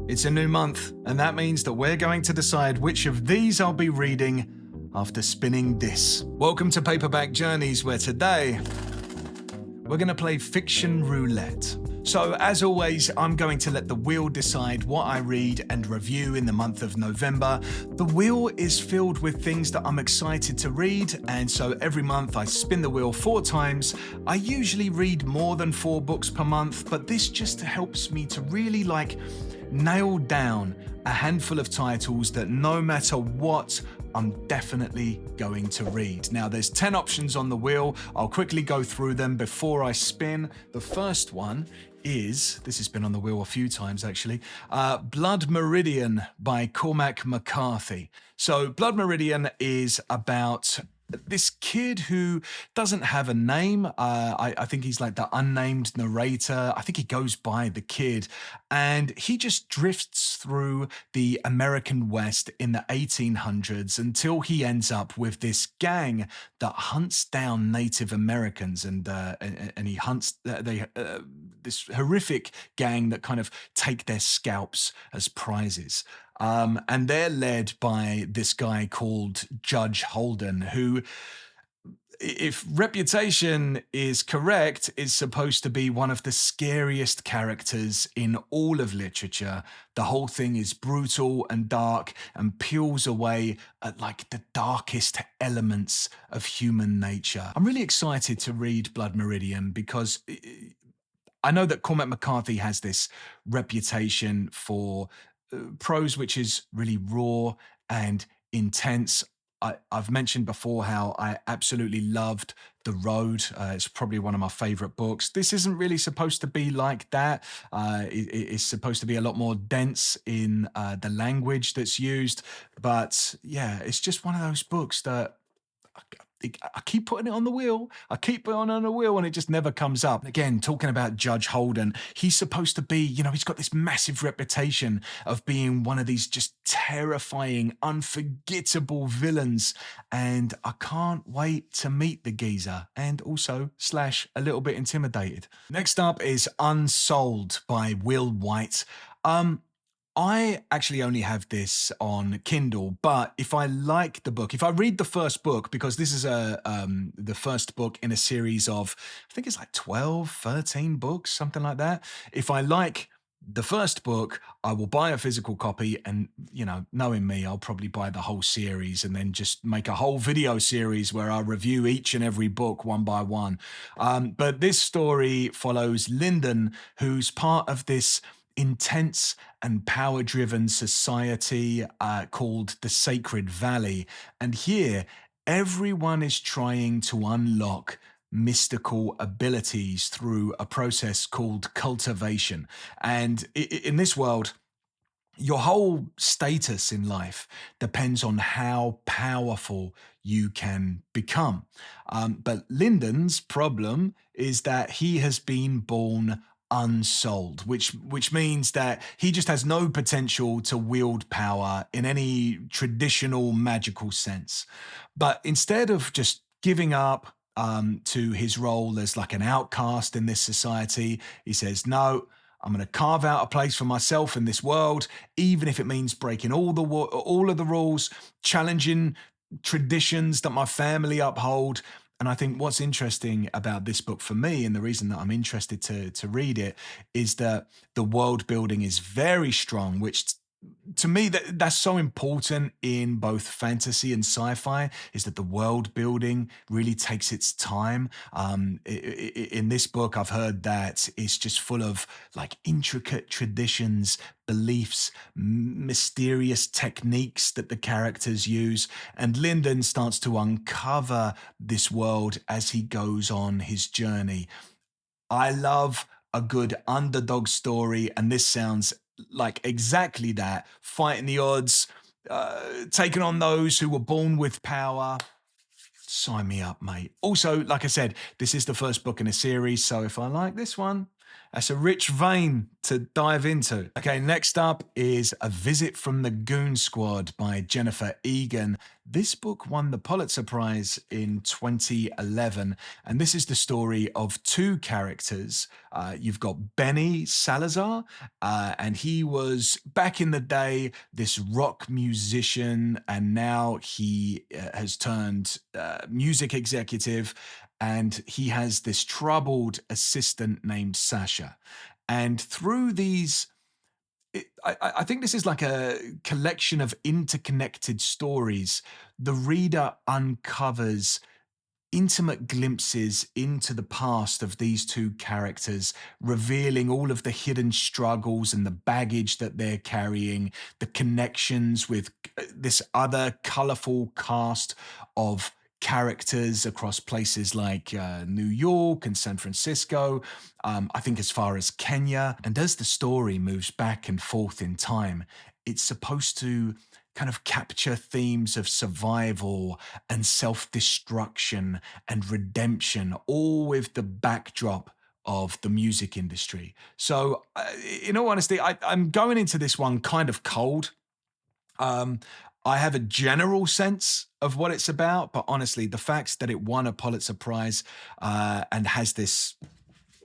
It's a new month, and that means that we're going to decide which of these I'll be reading after spinning this. Welcome to Paperback Journeys, where today we're going to play fiction roulette. So, as always, I'm going to let the wheel decide what I read and review in the month of November. The wheel is filled with things that I'm excited to read, and so every month I spin the wheel 4 times. I usually read more than 4 books per month, but this just helps me to really nail down a handful of titles that no matter what, I'm definitely going to read. Now, there's 10 options on the wheel. I'll quickly go through them before I spin. The first one is, this has been on the wheel a few times actually, Blood Meridian by Cormac McCarthy. So Blood Meridian is about this kid who doesn't have a name. I think he's like the unnamed narrator. I think he goes by the kid, and he just drifts through the American West in the 1800s until he ends up with this gang that hunts down Native Americans, and he hunts this horrific gang that kind of take their scalps as prizes. And they're led by this guy called Judge Holden, who, if reputation is correct, is supposed to be one of the scariest characters in all of literature. The whole thing is brutal and dark and peels away at the darkest elements of human nature. I'm really excited to read Blood Meridian because I know that Cormac McCarthy has this reputation for prose which is really raw and intense. I've mentioned before how I absolutely loved The Road. It's probably one of my favorite books. This isn't really supposed to be like that. It's supposed to be a lot more dense in the language that's used. But yeah, it's just one of those books that I keep putting it on the wheel. I keep putting it on the wheel and it just never comes up. Again, talking about Judge Holden, he's supposed to be, he's got this massive reputation of being one of these just terrifying, unforgettable villains. And I can't wait to meet the geezer, and also / a little bit intimidated. Next up is Unsold by Will White. I actually only have this on Kindle, but if I like the book, if I read the first book, because this is the first book in a series of, I think it's 12, 13 books, something like that. If I like the first book, I will buy a physical copy, and, knowing me, I'll probably buy the whole series and then just make a whole video series where I review each and every book one by one. But this story follows Lyndon, who's part of this intense and power-driven society called the Sacred Valley. And here, everyone is trying to unlock mystical abilities through a process called cultivation. And in this world, your whole status in life depends on how powerful you can become. But Lyndon's problem is that he has been born unsold, which means that he just has no potential to wield power in any traditional magical sense. But instead of just giving up to his role as an outcast in this society, he says, no, I'm going to carve out a place for myself in this world, even if it means breaking all of the rules, challenging traditions that my family uphold. And I think what's interesting about this book for me, and the reason that I'm interested to read it, is that the world building is very strong, which to me, that's so important in both fantasy and sci-fi, is that the world building really takes its time. In this book, I've heard that it's just full of intricate traditions, beliefs, mysterious techniques that the characters use. And Lyndon starts to uncover this world as he goes on his journey. I love a good underdog story, and this sounds like exactly that. Fighting the odds, taking on those who were born with power. Sign me up, mate. Also, like I said, this is the first book in a series, so if I like this one, That's a rich vein to dive into. Okay, next up is A Visit from the Goon Squad by Jennifer Egan. This book won the Pulitzer Prize in 2011, and this is the story of two characters. You've got Benny Salazar, and he was back in the day this rock musician, and now he has turned music executive, and he has this troubled assistant named Sasha. And through these, I think this is like a collection of interconnected stories. The reader uncovers intimate glimpses into the past of these two characters, revealing all of the hidden struggles and the baggage that they're carrying, the connections with this other colorful cast of characters across places like New York and San Francisco, I think as far as Kenya. And as the story moves back and forth in time, it's supposed to kind of capture themes of survival and self-destruction and redemption, all with the backdrop of the music industry. So, in all honesty, I'm going into this one kind of cold. I have a general sense of what it's about, but honestly, the fact that it won a Pulitzer Prize and has this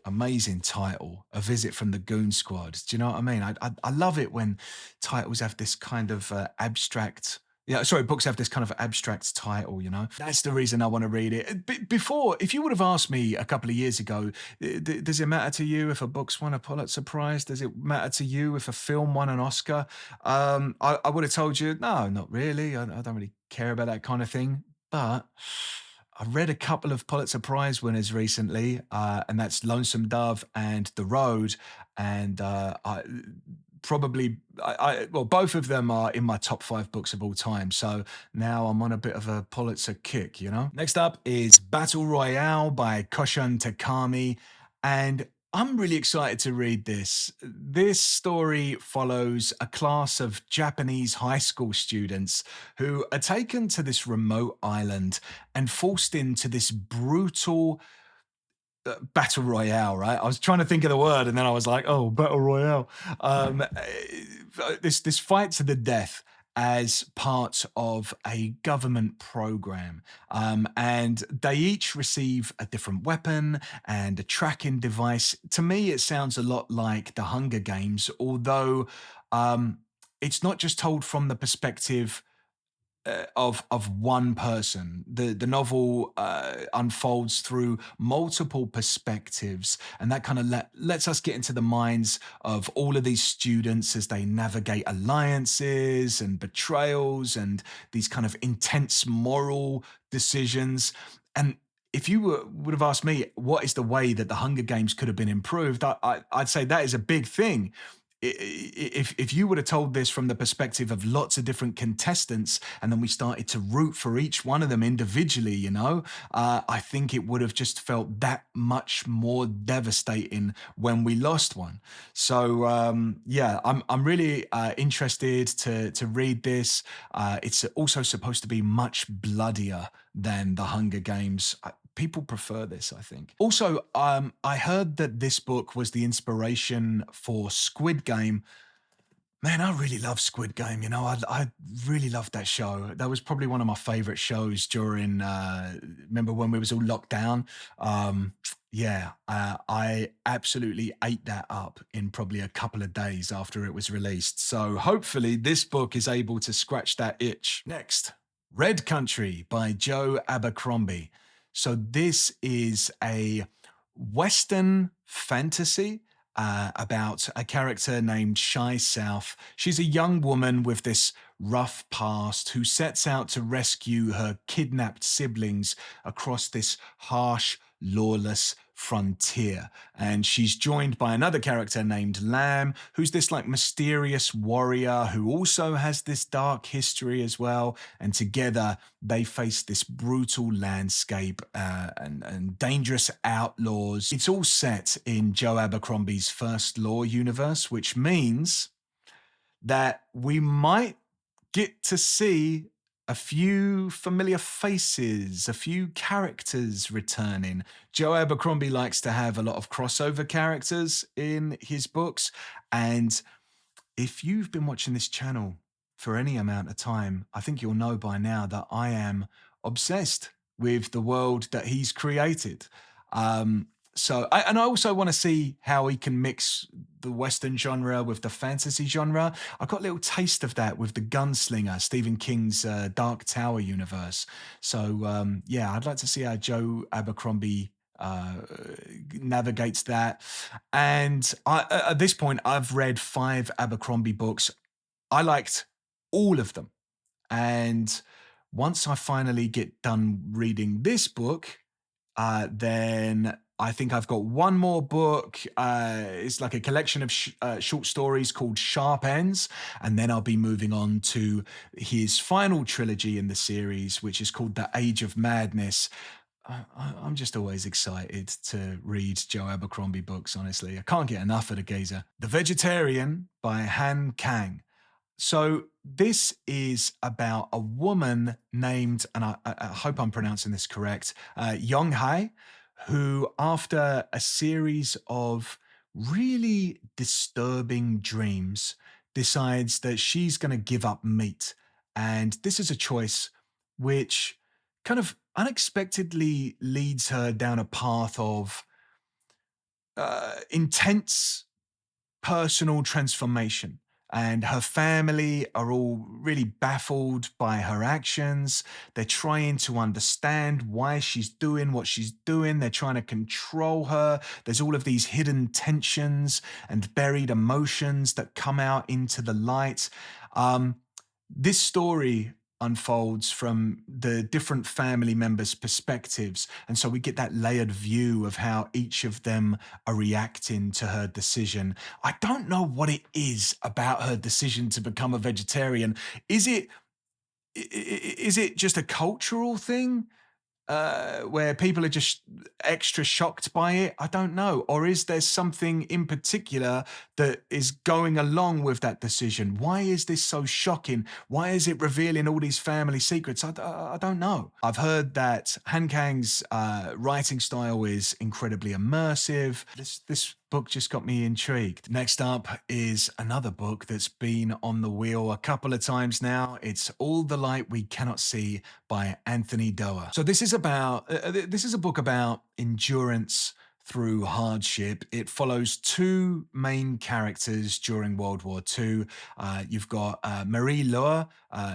amazing title, A Visit from the Goon Squad. Do you know what I mean? I love it when titles have this kind of abstract. Yeah, sorry, books have this kind of abstract title, you know? That's the reason I want to read it. Before, if you would have asked me a couple of years ago, does it matter to you if a book's won a Pulitzer Prize? Does it matter to you if a film won an Oscar? I would have told you, no, not really. I don't really care about that kind of thing. But I read a couple of Pulitzer Prize winners recently, and that's Lonesome Dove and The Road. And well, both of them are in my top 5 books of all time. So now I'm on a bit of a Pulitzer kick, you know? Next up is Battle Royale by Koshan Takami. And I'm really excited to read this. This story follows a class of Japanese high school students who are taken to this remote island and forced into this brutal battle royale, right? I was trying to think of the word, and then I was like, "Oh, battle royale!" This fight to the death as part of a government program, and they each receive a different weapon and a tracking device. To me, it sounds a lot like the Hunger Games, although it's not just told from the perspective of one person. The novel unfolds through multiple perspectives, and that kind of lets us get into the minds of all of these students as they navigate alliances and betrayals and these kind of intense moral decisions. And if you would have asked me what is the way that the Hunger Games could have been improved, I'd say that is a big thing. If you would have told this from the perspective of lots of different contestants, and then we started to root for each one of them individually, you know, I think it would have just felt that much more devastating when we lost one. So yeah, I'm really interested to read this. It's also supposed to be much bloodier than the Hunger Games. People prefer this, I think. Also, I heard that this book was the inspiration for Squid Game. Man, I really love Squid Game. You know, I really loved that show. That was probably one of my favorite shows during, remember when we was all locked down? Yeah, I absolutely ate that up in probably a couple of days after it was released. So hopefully this book is able to scratch that itch. Next, Red Country by Joe Abercrombie. So this is a Western fantasy about a character named Shy South. She's a young woman with this rough past who sets out to rescue her kidnapped siblings across this harsh, lawless frontier. And she's joined by another character named Lamb, who's this like mysterious warrior who also has this dark history as well. And together they face this brutal landscape and dangerous outlaws. It's all set in Joe Abercrombie's First Law universe, which means that we might get to see a few familiar faces, a few characters returning. Joe Abercrombie likes to have a lot of crossover characters in his books. And if you've been watching this channel for any amount of time, I think you'll know by now that I am obsessed with the world that he's created. And I also want to see how he can mix the Western genre with the fantasy genre. I got a little taste of that with the Gunslinger, Stephen King's Dark Tower universe. So yeah, I'd like to see how Joe Abercrombie navigates that. And at this point, I've read 5 Abercrombie books. I liked all of them. And once I finally get done reading this book, then I think I've got one more book. It's like a collection of short stories called Sharp Ends. And then I'll be moving on to his final trilogy in the series, which is called The Age of Madness. I'm just always excited to read Joe Abercrombie books, honestly. I can't get enough of the geezer. The Vegetarian by Han Kang. So this is about a woman named, and I hope I'm pronouncing this correct, Yong Hai, who after a series of really disturbing dreams decides that she's going to give up meat. And this is a choice which kind of unexpectedly leads her down a path of intense personal transformation. And her family are all really baffled by her actions. They're trying to understand why she's doing what she's doing. They're trying to control her. There's all of these hidden tensions and buried emotions that come out into the light. This story unfolds from the different family members' perspectives. And so we get that layered view of how each of them are reacting to her decision. I don't know what it is about her decision to become a vegetarian. Is it just a cultural thing? Where people are just extra shocked by it? I don't know. Or is there something in particular that is going along with that decision? Why is this so shocking? Why is it revealing all these family secrets? I don't know. I've heard that Han Kang's writing style is incredibly immersive. This book just got me intrigued. Next up is another book that's been on the wheel a couple of times now. It's All the Light We Cannot See by Anthony Doerr. So this is a book about endurance through hardship. It follows 2 main characters during World War II. You've got Marie Laure,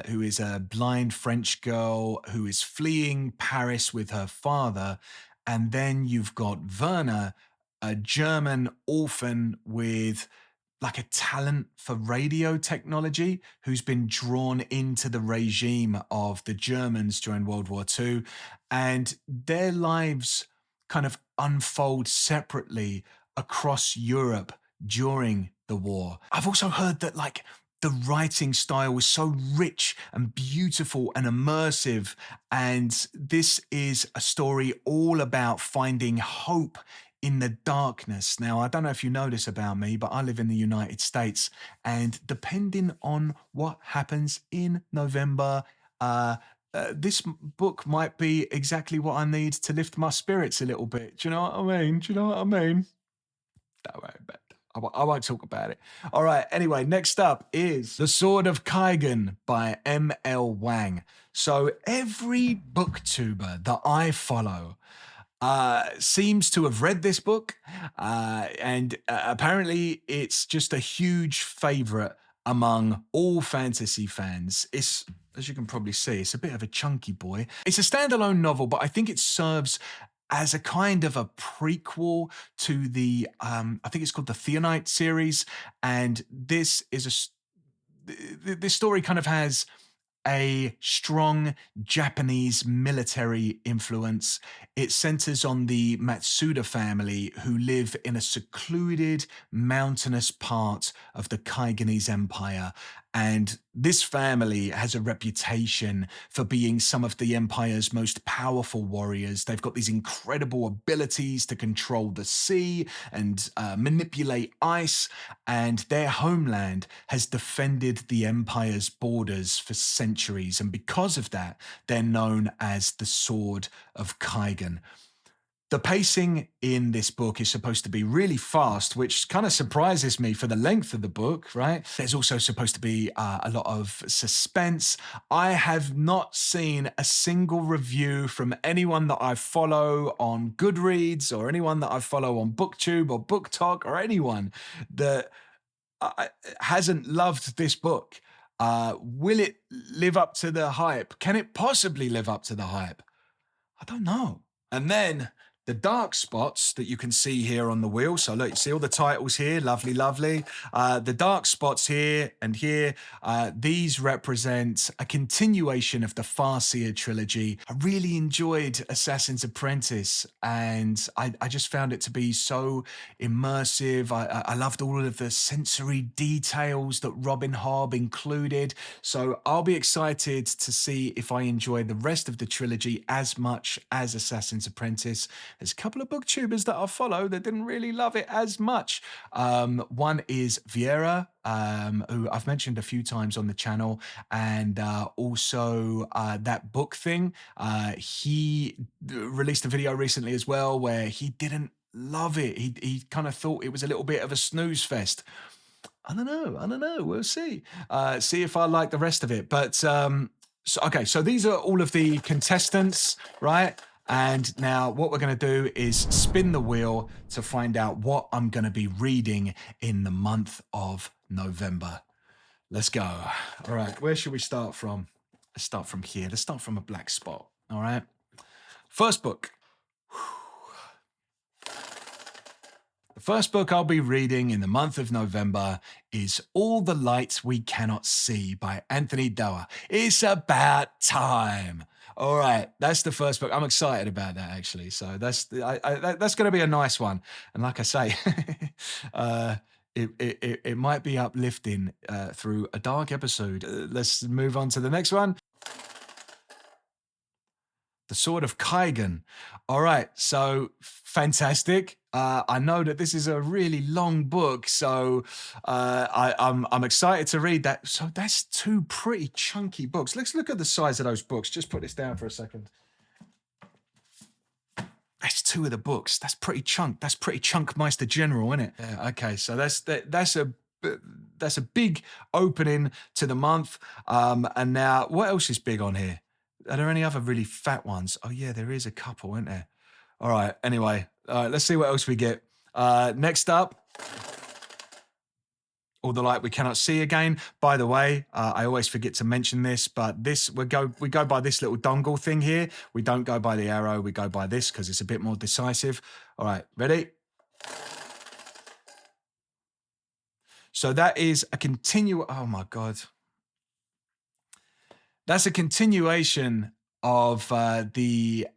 who is a blind French girl who is fleeing Paris with her father. And then you've got Werner, a German orphan with like a talent for radio technology, who's been drawn into the regime of the Germans during World War II. And their lives kind of unfold separately across Europe during the war. I've also heard that like the writing style was so rich and beautiful and immersive. And this is a story all about finding hope in the darkness. Now, I don't know if you know this about me, but I live in the United States. And depending on what happens in November, this book might be exactly what I need to lift my spirits a little bit. Do you know what I mean? Do you know what I mean? Don't worry about it. I won't talk about it. All right. Anyway, next up is The Sword of Kaigen by M.L. Wang. So every booktuber that I follow seems to have read this book, and apparently it's just a huge favorite among all fantasy fans. It's, as you can probably see, it's a bit of a chunky boy. It's a standalone novel, but I think it serves as a kind of a prequel to the, I think it's called the Theonite series, and this story kind of has a strong Japanese military influence. It centers on the Matsuda family, who live in a secluded mountainous part of the Kaiganese Empire. And this family has a reputation for being some of the Empire's most powerful warriors. They've got these incredible abilities to control the sea and manipulate ice. And their homeland has defended the Empire's borders for centuries. And because of that, they're known as the Sword of Kaigen. The pacing in this book is supposed to be really fast, which kind of surprises me for the length of the book, right? There's also supposed to be a lot of suspense. I have not seen a single review from anyone that I follow on Goodreads or anyone that I follow on BookTube or BookTok or anyone that hasn't loved this book. Will it live up to the hype? Can it possibly live up to the hype? I don't know. And then the dark spots that you can see here on the wheel. So look, you see all the titles here, lovely, lovely. The dark spots here and here, these represent a continuation of the Farseer trilogy. I really enjoyed Assassin's Apprentice, and I just found it to be so immersive. I loved all of the sensory details that Robin Hobb included. So I'll be excited to see if I enjoy the rest of the trilogy as much as Assassin's Apprentice. There's a couple of booktubers that I follow that didn't really love it as much. One is Vieira, who I've mentioned a few times on the channel, and also That Book Thing. He released a video recently as well where he didn't love it. He kind of thought it was a little bit of a snooze fest. I don't know. We'll see. See if I like the rest of it. But so these are all of the contestants, right? And now what we're going to do is spin the wheel to find out what I'm going to be reading in the month of November. Let's go. All right, where should we start from? Let's start from here. Let's start from a black spot. All right. First book. The first book I'll be reading in the month of November is All the Light We Cannot See by Anthony Doerr. It's about time. All right, that's the first book. I'm excited about that, actually. So that's going to be a nice one. And like I say, it might be uplifting through a dark episode. Let's move on to the next one. The Sword of Kaigen. All right, so fantastic. I know that this is a really long book, so I'm excited to read that. So that's two pretty chunky books. Let's look at the size of those books. Just put this down for a second. That's two of the books. That's pretty Chunkmeister General, isn't it? Yeah, okay, so that's a big opening to the month. And now, what else is big on here? Are there any other really fat ones? Oh yeah, there is a couple, isn't there? All right, anyway, let's see what else we get. Next up, All the Light We Cannot See again. By the way, I always forget to mention this, but we go by this little dongle thing here. We don't go by the arrow, we go by this because it's a bit more decisive. All right, ready? So that is a oh my God. That's a continuation of the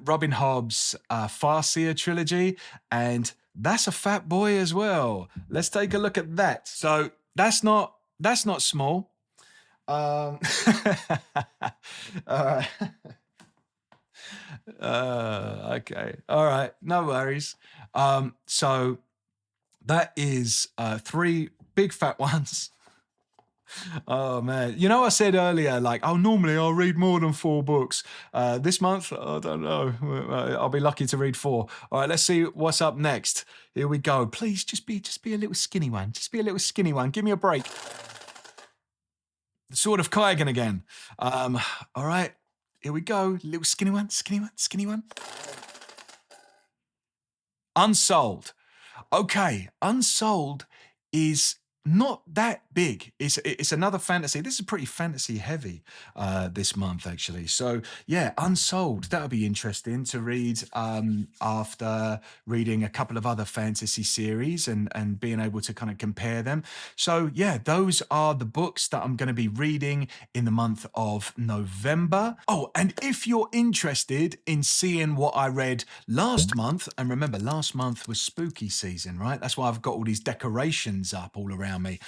Robin Hobb's Farseer trilogy, and that's a fat boy as well. Let's take a look at that. So that's not small. All right. Okay. All right. No worries. So that is 3 big fat ones. Oh man, you know, I said earlier, like, oh, normally I'll read more than 4 books. This month, I don't know. I'll be lucky to read 4. All right, let's see what's up next. Here we go. Please, just be a little skinny one. Just be a little skinny one. Give me a break. The Sword of Kaigen again. All right, here we go. Little skinny one. Unsold. Okay, Unsold is not that big. It's another fantasy. This is pretty fantasy heavy this month, actually. So yeah, Unsold. That'll be interesting to read after reading a couple of other fantasy series and being able to kind of compare them. So yeah, those are the books that I'm going to be reading in the month of November. Oh, and if you're interested in seeing what I read last month, and remember, last month was spooky season, right? That's why I've got all these decorations up all around me.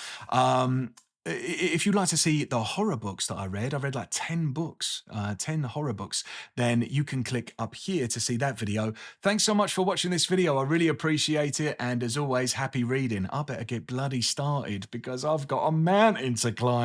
if you'd like to see the horror books that I read like 10 books, 10 horror books, then you can click up here to see that video. Thanks so much for watching this video. I really appreciate it. And as always, happy reading. I better get bloody started because I've got a mountain to climb.